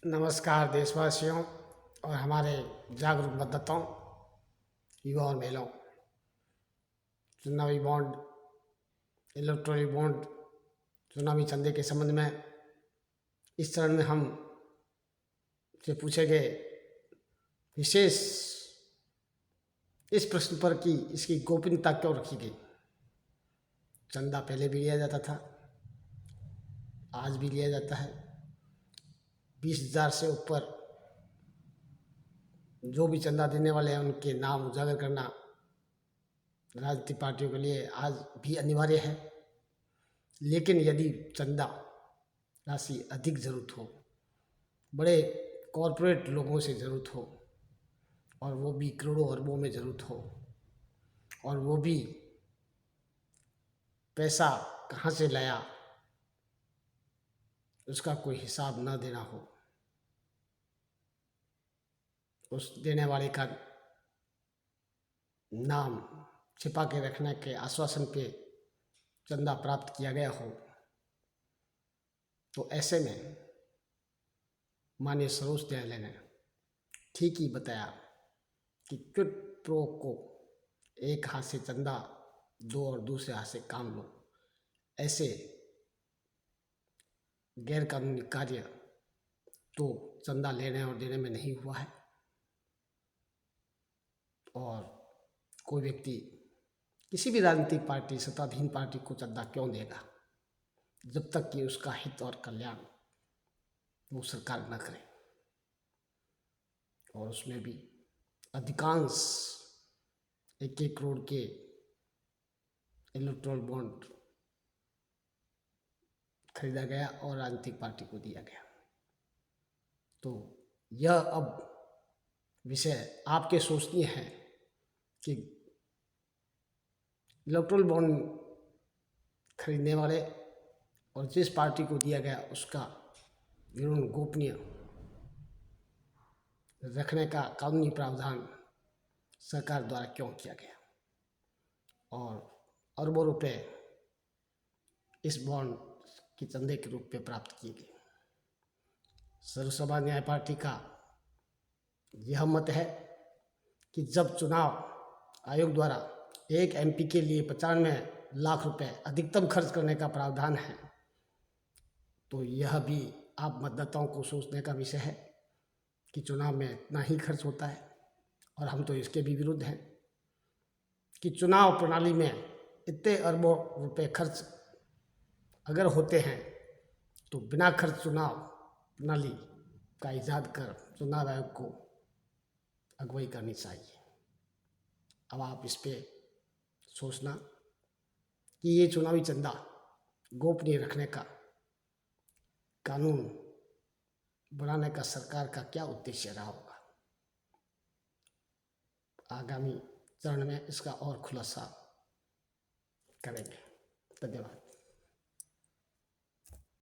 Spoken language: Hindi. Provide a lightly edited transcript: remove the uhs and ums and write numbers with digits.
नमस्कार देशवासियों और हमारे जागरूक मतदाताओं, युवा और महिलाओं। चुनावी बॉन्ड, इलेक्ट्रॉनिक बॉन्ड, चुनावी चंदे के संबंध में इस चरण में हम से पूछे गए विशेष इस प्रश्न पर कि इसकी गोपनीयता क्यों रखी गई। चंदा पहले भी लिया जाता था, आज भी लिया जाता है। 20,000 से ऊपर जो भी चंदा देने वाले हैं उनके नाम उजागर करना राजनीतिक पार्टियों के लिए आज भी अनिवार्य है। लेकिन यदि चंदा राशि अधिक ज़रूरत हो, बड़े कॉरपोरेट लोगों से ज़रूरत हो, और वो भी करोड़ों अरबों में ज़रूरत हो, और वो भी पैसा कहाँ से लाया उसका कोई हिसाब न देना हो, उस देने वाले का नाम छिपा के रखने के आश्वासन पे चंदा प्राप्त किया गया हो, तो ऐसे में माननीय सर्वोच्च न्यायालय ने ठीक ही बताया कि क्विड प्रो को एक हाथ से चंदा दो और दूसरे हाथ से काम लो, ऐसे गैर कानूनी कार्य तो चंदा लेने और देने में नहीं हुआ है। और कोई व्यक्ति किसी भी राजनीतिक पार्टी, सत्ताधीन पार्टी को चंदा क्यों देगा जब तक कि उसका हित और कल्याण वो सरकार न करे। और उसमें भी अधिकांश 1-1 करोड़ के इलेक्टोरल बॉन्ड खरीदा गया और राजनीतिक पार्टी को दिया गया। तो यह अब विषय आपके सोचनीय है कि इलेक्टोरल बॉन्ड खरीदने वाले और जिस पार्टी को दिया गया उसका विवरण गोपनीय रखने का कानूनी प्रावधान सरकार द्वारा क्यों किया गया, और अरबों रुपए इस बॉन्ड की चंदे के रूप में प्राप्त किए गए। सर्वसभा न्याय पार्टी का यह मत है कि जब चुनाव आयोग द्वारा एक एमपी के लिए 95 लाख रुपए अधिकतम खर्च करने का प्रावधान है, तो यह भी आप मतदाताओं को सोचने का विषय है कि चुनाव में इतना ही खर्च होता है। और हम तो इसके भी विरुद्ध हैं कि चुनाव प्रणाली में इतने अरबों रुपए खर्च अगर होते हैं तो बिना खर्च चुनाव प्रणाली का ईजाद कर चुनाव आयोग को अगुवाई करनी चाहिए। अब आप इस पे सोचना कि ये चुनावी चंदा गोपनीय रखने का कानून बनाने का सरकार का क्या उद्देश्य रहा होगा। आगामी चरण में इसका और खुलासा करेंगे। धन्यवाद।